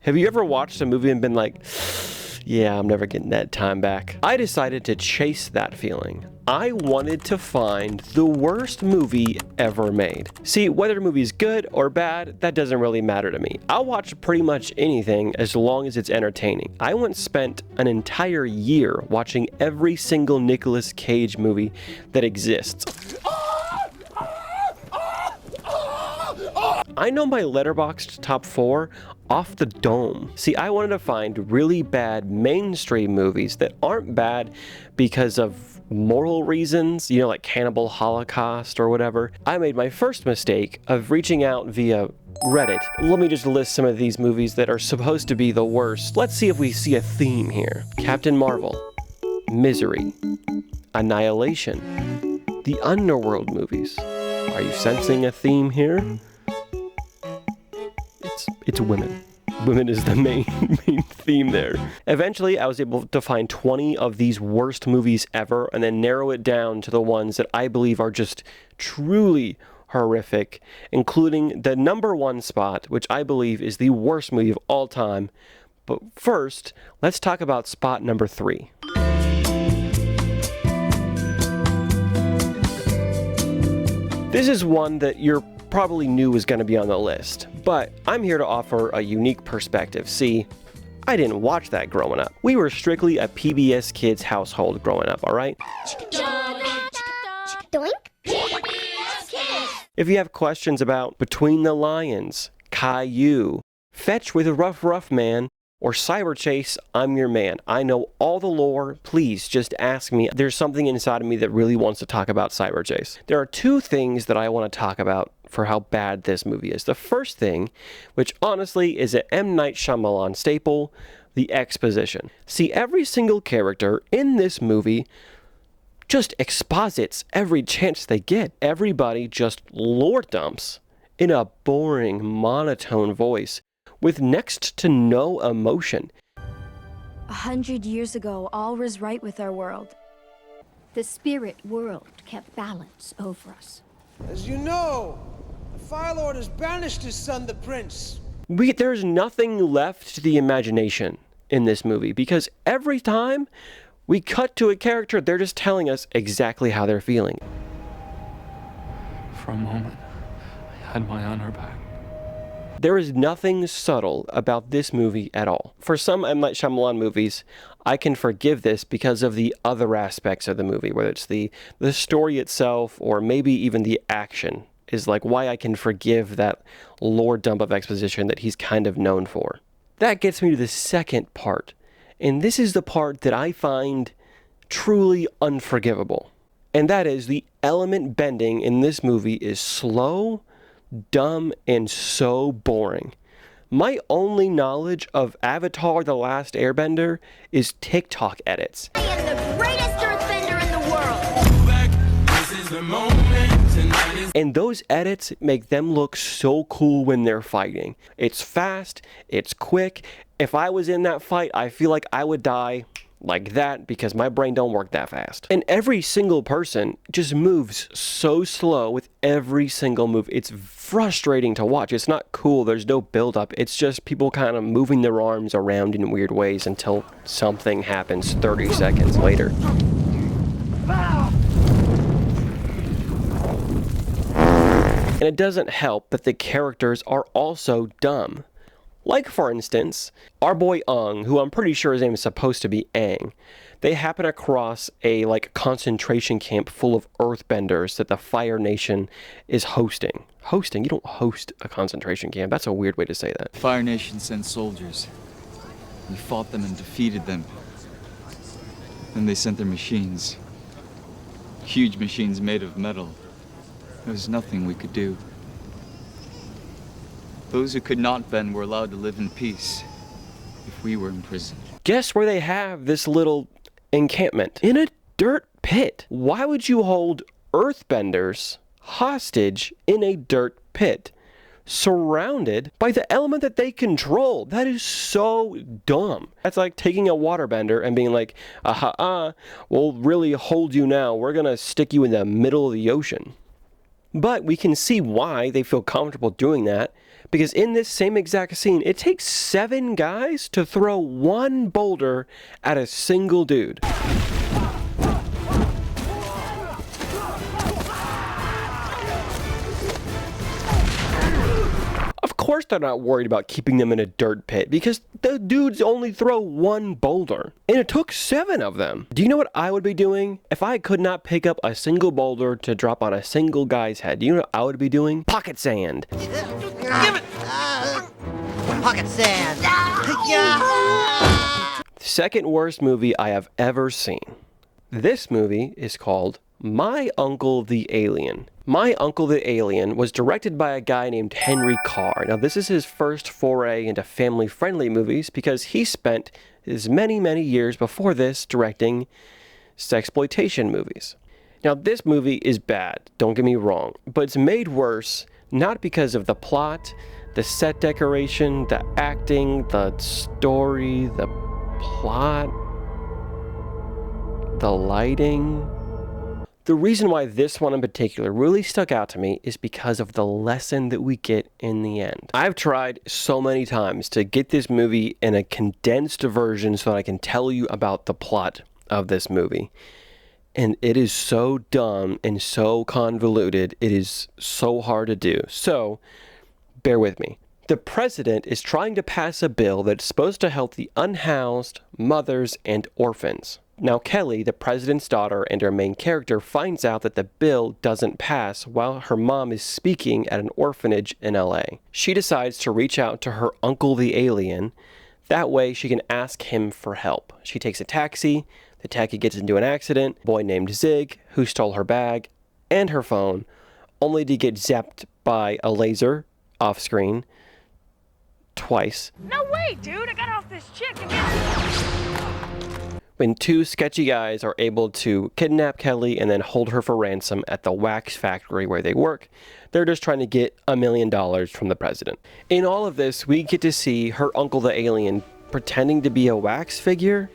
Have you ever watched a movie and been like, yeah, I'm never getting that time back? I decided to chase that feeling. I wanted to find the worst movie ever made. See, whether a movie is good or bad, that doesn't really matter to me. I'll watch pretty much anything as long as it's entertaining. I once spent an entire year watching every single Nicolas Cage movie that exists. I know my Letterboxd top 4 off the dome. See, I wanted to find really bad mainstream movies that aren't bad because of moral reasons, you know, like Cannibal Holocaust or whatever. I made my first mistake of reaching out via Reddit. Let me just list some of these movies that are supposed to be the worst. Let's see if we see a theme here. Captain Marvel, Misery, Annihilation, the Underworld movies. Are you sensing a theme here? It's women. Women is the main theme there. Eventually, I was able to find 20 of these worst movies ever and then narrow it down to the ones that I believe are just truly horrific, including the #1 spot, which I believe is the worst movie of all time. But first, let's talk about spot number 3. This is one that you're probably knew was going to be on the list, but I'm here to offer a unique perspective. See, I didn't watch that growing up. We were strictly a PBS Kids household growing up, alright? If you have questions about Between the Lions, Caillou, Fetch with Rough Man, or Cyber Chase, I'm your man. I know all the lore. Please just ask me. There's something inside of me that really wants to talk about Cyber Chase. There are 2 things that I want to talk about for how bad this movie is. The first thing, which honestly is an M. Night Shyamalan staple, the exposition. See, every single character in this movie just exposits every chance they get. Everybody just lore dumps in a boring, monotone voice with next to no emotion. 100 years ago, all was right with our world. The spirit world kept balance over us. As you know, the Fire Lord has banished his son, the Prince. There's nothing left to the imagination in this movie, because every time we cut to a character, they're just telling us exactly how they're feeling. For a moment, I had my honor back. There is nothing subtle about this movie at all. For some M. Night Shyamalan movies, I can forgive this because of the other aspects of the movie, whether it's the story itself or maybe even the action, is like why I can forgive that lore dump of exposition that he's kind of known for. That gets me to the second part, and this is the part that I find truly unforgivable. And that is the element bending in this movie is slow, dumb, and so boring. My only knowledge of Avatar: The Last Airbender is TikTok edits. I am the greatest earthbender in the world! And those edits make them look so cool when they're fighting. It's fast, it's quick. If I was in that fight, I feel like I would die like that because my brain don't work that fast. And every single person just moves so slow with every single move. It's frustrating to watch. It's not cool. There's no build up. It's just people kind of moving their arms around in weird ways until something happens 30 seconds later. And it doesn't help that the characters are also dumb. Like, for instance, our boy Ung, who I'm pretty sure his name is supposed to be Aang, they happen across a, concentration camp full of earthbenders that the Fire Nation is hosting. Hosting? You don't host a concentration camp. That's a weird way to say that. Fire Nation sent soldiers. We fought them and defeated them. Then they sent their machines. Huge machines made of metal. There was nothing we could do. Those who could not bend were allowed to live in peace if we were imprisoned. Guess where they have this little encampment? In a dirt pit. Why would you hold earthbenders hostage in a dirt pit, surrounded by the element that they control? That is so dumb. That's like taking a waterbender and being like, we'll really hold you now. We're gonna stick you in the middle of the ocean. But we can see why they feel comfortable doing that, Because in this same exact scene, it takes 7 guys to throw 1 boulder at a single dude. Of course they're not worried about keeping them in a dirt pit because the dudes only throw 1 boulder. And it took 7 of them. Do you know what I would be doing? If I could not pick up a single boulder to drop on a single guy's head, do you know what I would be doing? Pocket sand. Give it! Pocket sand. Second worst movie I have ever seen. This movie is called My Uncle the Alien. My Uncle the Alien was directed by a guy named Henry Carr. Now, this is his first foray into family-friendly movies because he spent his many years before this directing sexploitation movies. Now, this movie is bad, don't get me wrong, but it's made worse not because of the plot, the set decoration, the acting, the story, the plot, the lighting. The reason why this one in particular really stuck out to me is because of the lesson that we get in the end. I've tried so many times to get this movie in a condensed version so that I can tell you about the plot of this movie. And it is so dumb and so convoluted, it is so hard to do. So, bear with me. The president is trying to pass a bill that's supposed to help the unhoused, mothers, and orphans. Now, Kelly, the president's daughter and her main character, finds out that the bill doesn't pass while her mom is speaking at an orphanage in LA. She decides to reach out to her uncle the alien. That way, she can ask him for help. She takes a taxi. The taxi gets into an accident. A boy named Zig, who stole her bag and her phone, only to get zapped by a laser off-screen twice. No way, dude! I got off this chick again. When 2 sketchy guys are able to kidnap Kelly and then hold her for ransom at the wax factory where they work, they're just trying to get $1 million from the president. In all of this, we get to see her uncle the alien pretending to be a wax figure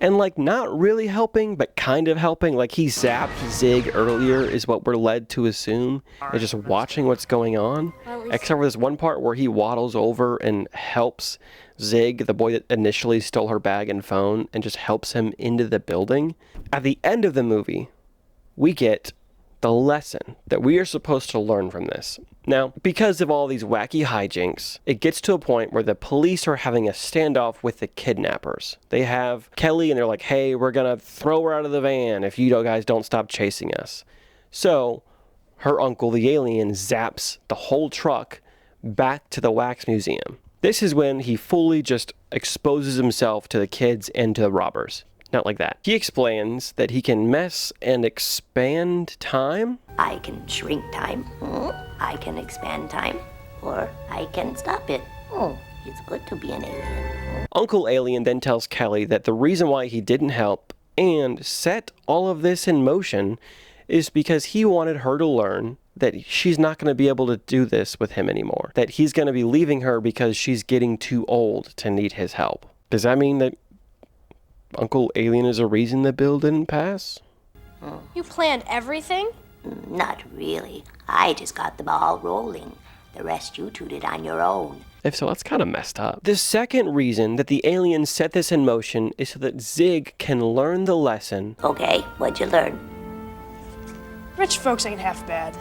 and like not really helping, but kind of helping. Like he zapped Zig earlier is what we're led to assume. And just watching what's going on. Except for this one part where he waddles over and helps Zig, the boy that initially stole her bag and phone, and just helps him into the building. At the end of the movie, we get the lesson that we are supposed to learn from this. Now, because of all these wacky hijinks, it gets to a point where the police are having a standoff with the kidnappers. They have Kelly and they're like, hey, we're gonna throw her out of the van if you guys don't stop chasing us. So, her uncle, the alien, zaps the whole truck back to the wax museum. This is when he fully just exposes himself to the kids and to the robbers. Not like that. He explains that he can mess and expand time. I can shrink time, I can expand time, or I can stop it. It's good to be an alien. Uncle Alien then tells Kelly that the reason why he didn't help and set all of this in motion is because he wanted her to learn that she's not going to be able to do this with him anymore. That he's going to be leaving her because she's getting too old to need his help. Does that mean that Uncle Alien is a reason the bill didn't pass? You planned everything? Not really. I just got the ball rolling. The rest you two did on your own. If so, that's kind of messed up. The second reason that the alien set this in motion is so that Zig can learn the lesson. Okay, what'd you learn? Rich folks ain't half bad.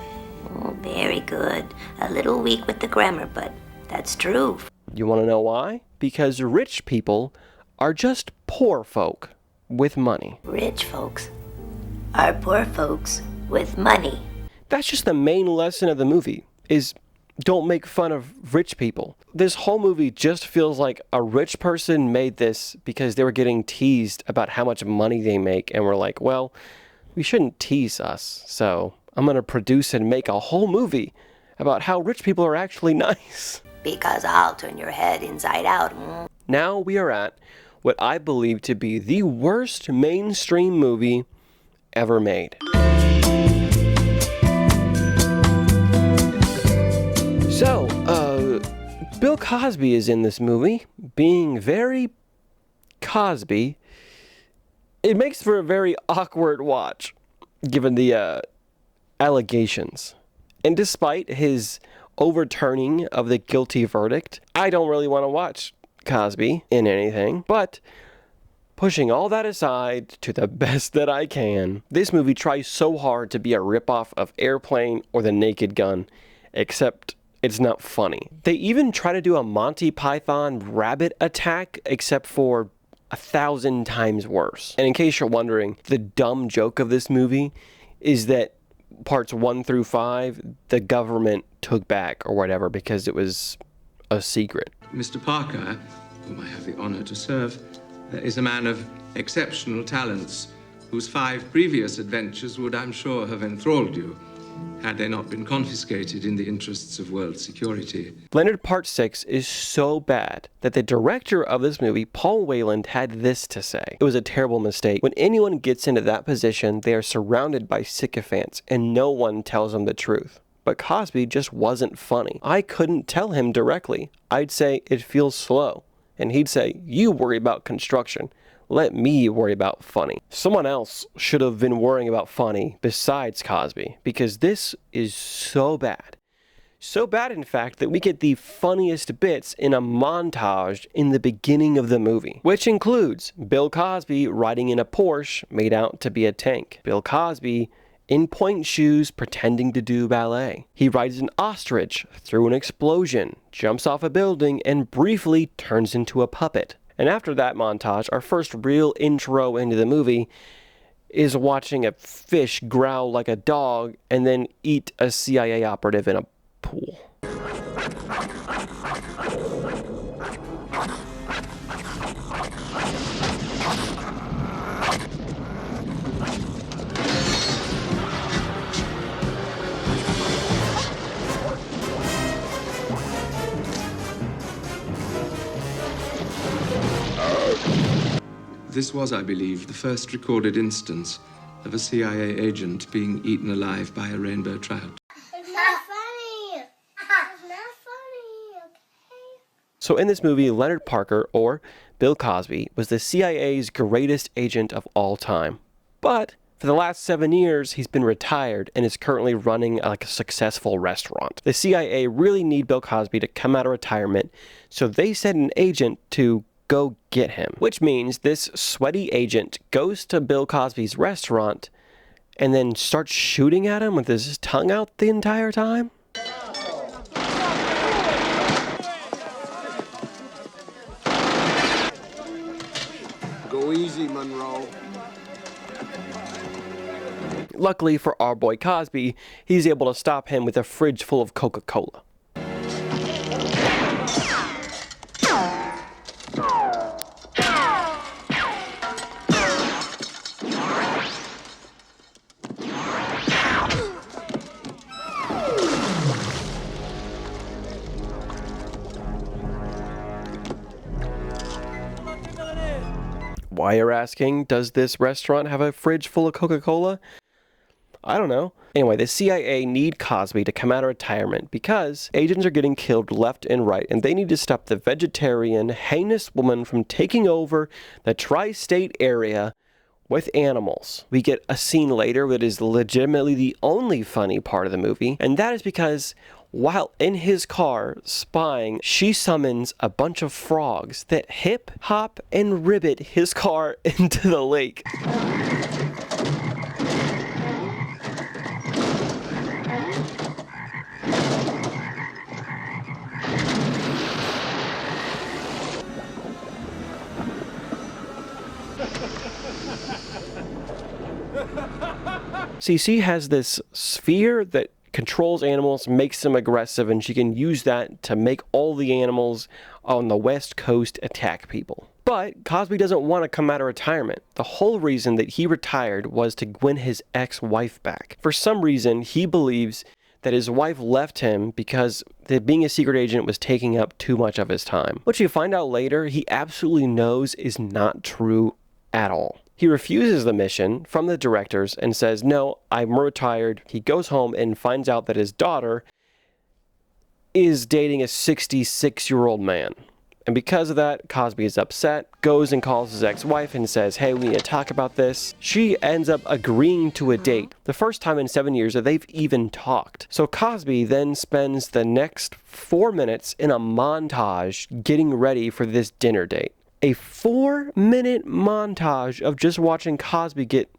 Very good. A little weak with the grammar, but that's true. You want to know why? Because rich people are just poor folk with money. Rich folks are poor folks with money. That's just the main lesson of the movie, is don't make fun of rich people. This whole movie just feels like a rich person made this because they were getting teased about how much money they make, and we're like, well, we shouldn't tease us, so I'm going to produce and make a whole movie about how rich people are actually nice. Because I'll turn your head inside out. Now we are at what I believe to be the worst mainstream movie ever made. So, Bill Cosby is in this movie, being very Cosby. It makes for a very awkward watch, given the allegations. And despite his overturning of the guilty verdict. I don't really want to watch Cosby in anything, but pushing all that aside to the best that I can, this movie tries so hard to be a ripoff of Airplane or The Naked Gun, except it's not funny. They even try to do a Monty Python rabbit attack, except for 1,000 times worse. And in case you're wondering, the dumb joke of this movie is that parts 1 through 5, the government took back or whatever because it was a secret. Mr. Parker, whom I have the honor to serve, is a man of exceptional talents, whose 5 previous adventures would, I'm sure, have enthralled you, had they not been confiscated in the interests of world security. Leonard Part 6 is so bad that the director of this movie, Paul Wayland, had this to say. It was a terrible mistake. When anyone gets into that position, they are surrounded by sycophants, and no one tells them the truth. But Cosby just wasn't funny. I couldn't tell him directly. I'd say, it feels slow. And he'd say, you worry about construction. Let me worry about funny. Someone else should have been worrying about funny besides Cosby, because this is so bad. So bad, in fact, that we get the funniest bits in a montage in the beginning of the movie, which includes Bill Cosby riding in a Porsche made out to be a tank. Bill Cosby in point shoes pretending to do ballet. He rides an ostrich through an explosion, jumps off a building, and briefly turns into a puppet. And after that montage, our first real intro into the movie is watching a fish growl like a dog and then eat a CIA operative in a pool. This was, I believe, the first recorded instance of a CIA agent being eaten alive by a rainbow trout. It's not funny. It's not funny, okay? So in this movie, Leonard Parker, or Bill Cosby, was the CIA's greatest agent of all time. But for the last 7 years, he's been retired and is currently running like a successful restaurant. The CIA really need Bill Cosby to come out of retirement, so they sent an agent to go get him. Which means this sweaty agent goes to Bill Cosby's restaurant and then starts shooting at him with his tongue out the entire time. Go easy, Monroe. Luckily for our boy Cosby, he's able to stop him with a fridge full of Coca-Cola. Why, you're asking, does this restaurant have a fridge full of Coca-Cola? I don't know. Anyway, the CIA need Cosby to come out of retirement because agents are getting killed left and right, and they need to stop the vegetarian, heinous woman from taking over the tri-state area with animals. We get a scene later that is legitimately the only funny part of the movie, and that is because while in his car spying, she summons a bunch of frogs that hip, hop, and ribbit his car into the lake. See, she has this sphere that controls animals, makes them aggressive, and she can use that to make all the animals on the West Coast attack people. But Cosby doesn't want to come out of retirement. The whole reason that he retired was to win his ex-wife back. For some reason, he believes that his wife left him because being a secret agent was taking up too much of his time. Which you find out later, he absolutely knows is not true at all. He refuses the mission from the directors and says, no, I'm retired. He goes home and finds out that his daughter is dating a 66-year-old man. And because of that, Cosby is upset, goes and calls his ex-wife and says, hey, we need to talk about this. She ends up agreeing to a date, the first time in 7 years that they've even talked. So Cosby then spends the next 4 minutes in a montage getting ready for this dinner date. A 4-minute montage of just watching Cosby get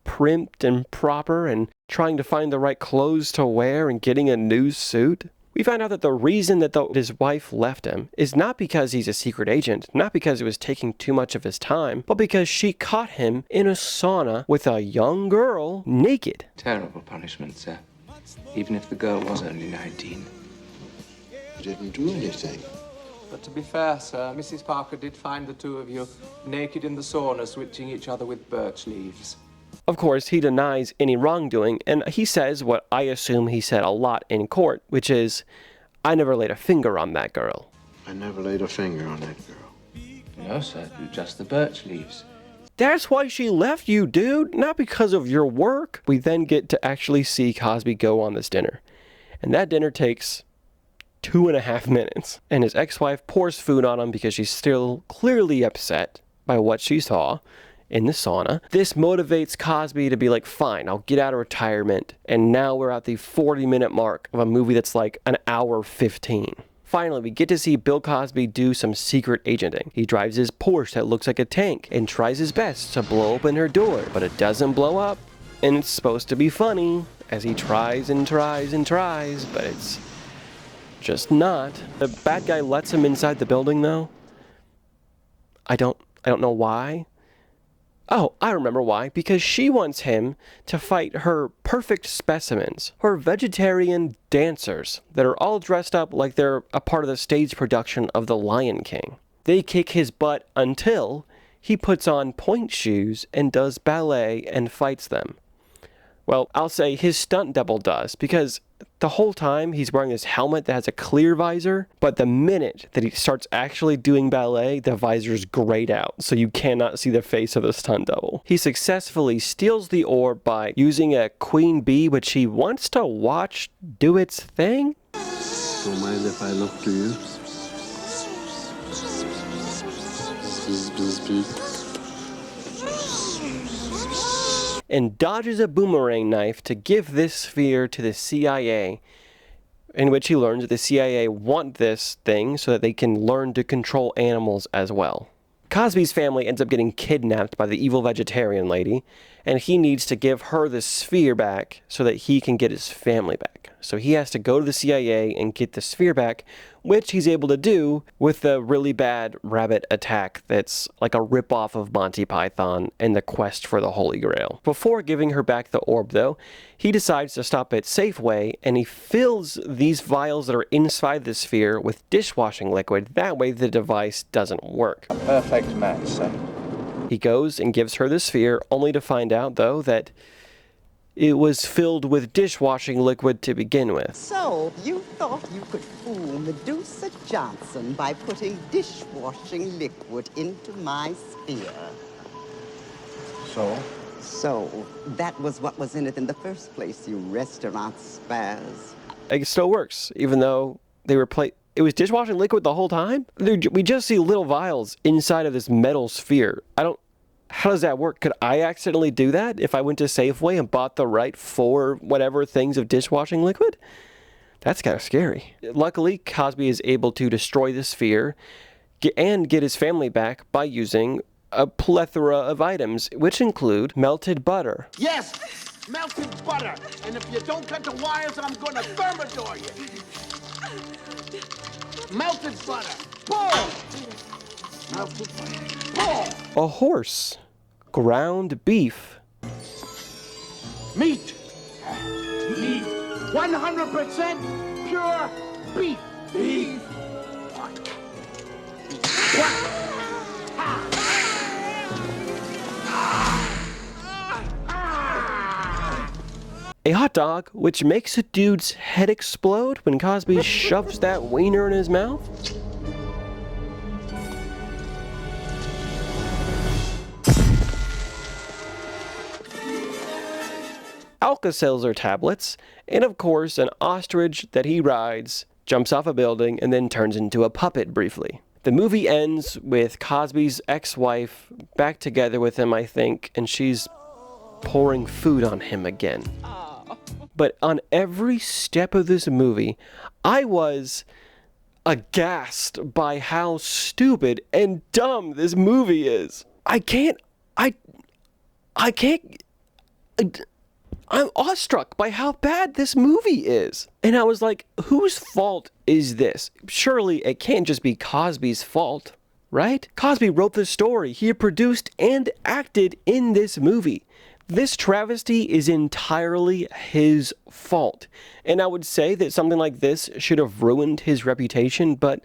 primped and proper and trying to find the right clothes to wear and getting a new suit. We find out that the reason that his wife left him is not because he's a secret agent, not because it was taking too much of his time, but because she caught him in a sauna with a young girl naked. Terrible punishment, sir. Even if the girl was only 19. You didn't do anything. But to be fair, sir, Mrs. Parker did find the two of you naked in the sauna, switching each other with birch leaves. Of course, he denies any wrongdoing, and he says what I assume he said a lot in court, which is, I never laid a finger on that girl. I never laid a finger on that girl. No, sir, just the birch leaves. That's why she left you, dude, not because of your work. We then get to actually see Cosby go on this dinner, and that dinner takes 2.5 minutes, and his ex-wife pours food on him because she's still clearly upset by what she saw in the sauna. This motivates Cosby to be like, fine, I'll get out of retirement. And now we're at the 40-minute mark of a movie that's like an hour 15. Finally, we get to see Bill Cosby do some secret agenting. He drives his Porsche that looks like a tank and tries his best to blow open her door, but it doesn't blow up. And it's supposed to be funny as he tries and tries and tries, but it's just not. The bad guy lets him inside the building though. I don't know why. Oh, I remember why. Because she wants him to fight her perfect specimens, her vegetarian dancers that are all dressed up like they're a part of the stage production of The Lion King. They kick his butt until he puts on pointe shoes and does ballet and fights them. Well, I'll say his stunt double does, because the whole time he's wearing this helmet that has a clear visor, but the minute that he starts actually doing ballet, the visor's grayed out, so you cannot see the face of the stunt double. He successfully steals the orb by using a queen bee, which he wants to watch do its thing. Don't mind if I look to you? And dodges a boomerang knife to give this sphere to the CIA, in which he learns that the CIA want this thing so that they can learn to control animals as well. Cosby's family ends up getting kidnapped by the evil vegetarian lady, and he needs to give her the sphere back so that he can get his family back. So he has to go to the CIA and get the sphere back, which he's able to do with the really bad rabbit attack that's like a ripoff of Monty Python and the quest for the Holy Grail. Before giving her back the orb, though, he decides to stop at Safeway, and he fills these vials that are inside the sphere with dishwashing liquid. That way the device doesn't work. A perfect match, sir. He goes and gives her the sphere, only to find out, though, that it was filled with dishwashing liquid to begin with. So, you thought you could fool Medusa Johnson by putting dishwashing liquid into my sphere. So, that was what was in it in the first place, you restaurant spaz. It still works, even though they replaced... It was dishwashing liquid the whole time? Dude, we just see little vials inside of this metal sphere. How does that work? Could I accidentally do that if I went to Safeway and bought the right 4 whatever things of dishwashing liquid? That's kind of scary. Luckily, Cosby is able to destroy the sphere and get his family back by using a plethora of items, which include melted butter. Yes, melted butter. And if you don't cut the wires, I'm gonna thermidor you. Melted butter. Boom. Melted butter. Boom. A horse. Ground beef. Meat. 100% pure beef. Beef. A hot dog, which makes a dude's head explode when Cosby shoves that wiener in his mouth. Alka-Seltzer tablets, and of course an ostrich that he rides, jumps off a building, and then turns into a puppet briefly. The movie ends with Cosby's ex-wife back together with him, I think, and she's pouring food on him again. But on every step of this movie, I was aghast by how stupid and dumb this movie is. I'm awestruck by how bad this movie is. And I was like, whose fault is this? Surely it can't just be Cosby's fault, right? Cosby wrote the story. He produced and acted in this movie. This travesty is entirely his fault. And I would say that something like this should have ruined his reputation, but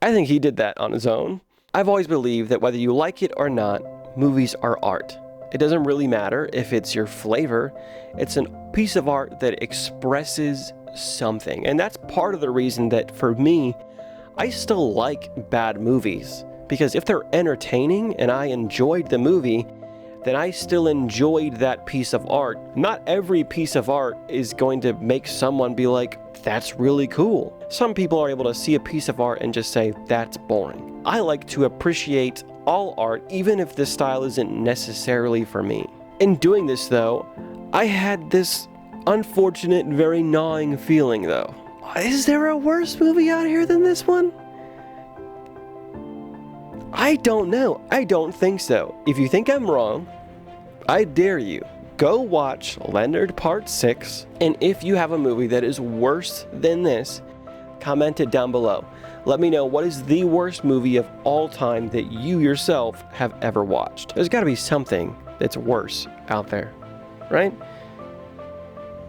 I think he did that on his own. I've always believed that whether you like it or not, movies are art. It doesn't really matter if it's your flavor. It's a piece of art that expresses something. And that's part of the reason that, for me, I still like bad movies. Because if they're entertaining and I enjoyed the movie, then I still enjoyed that piece of art. Not every piece of art is going to make someone be like, that's really cool. Some people are able to see a piece of art and just say, that's boring. I like to appreciate all art, even if the style isn't necessarily for me. In doing this, though, I had this unfortunate, very gnawing feeling, though. Is there a worse movie out here than this one? I don't know. I don't think so. If you think I'm wrong, I dare you. Go watch Leonard Part 6, and if you have a movie that is worse than this, comment it down below. Let me know what is the worst movie of all time that you yourself have ever watched. There's gotta be something that's worse out there, right?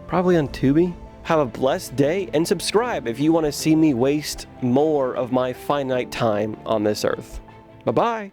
Probably on Tubi. Have a blessed day, and subscribe if you want to see me waste more of my finite time on this earth. Bye-bye.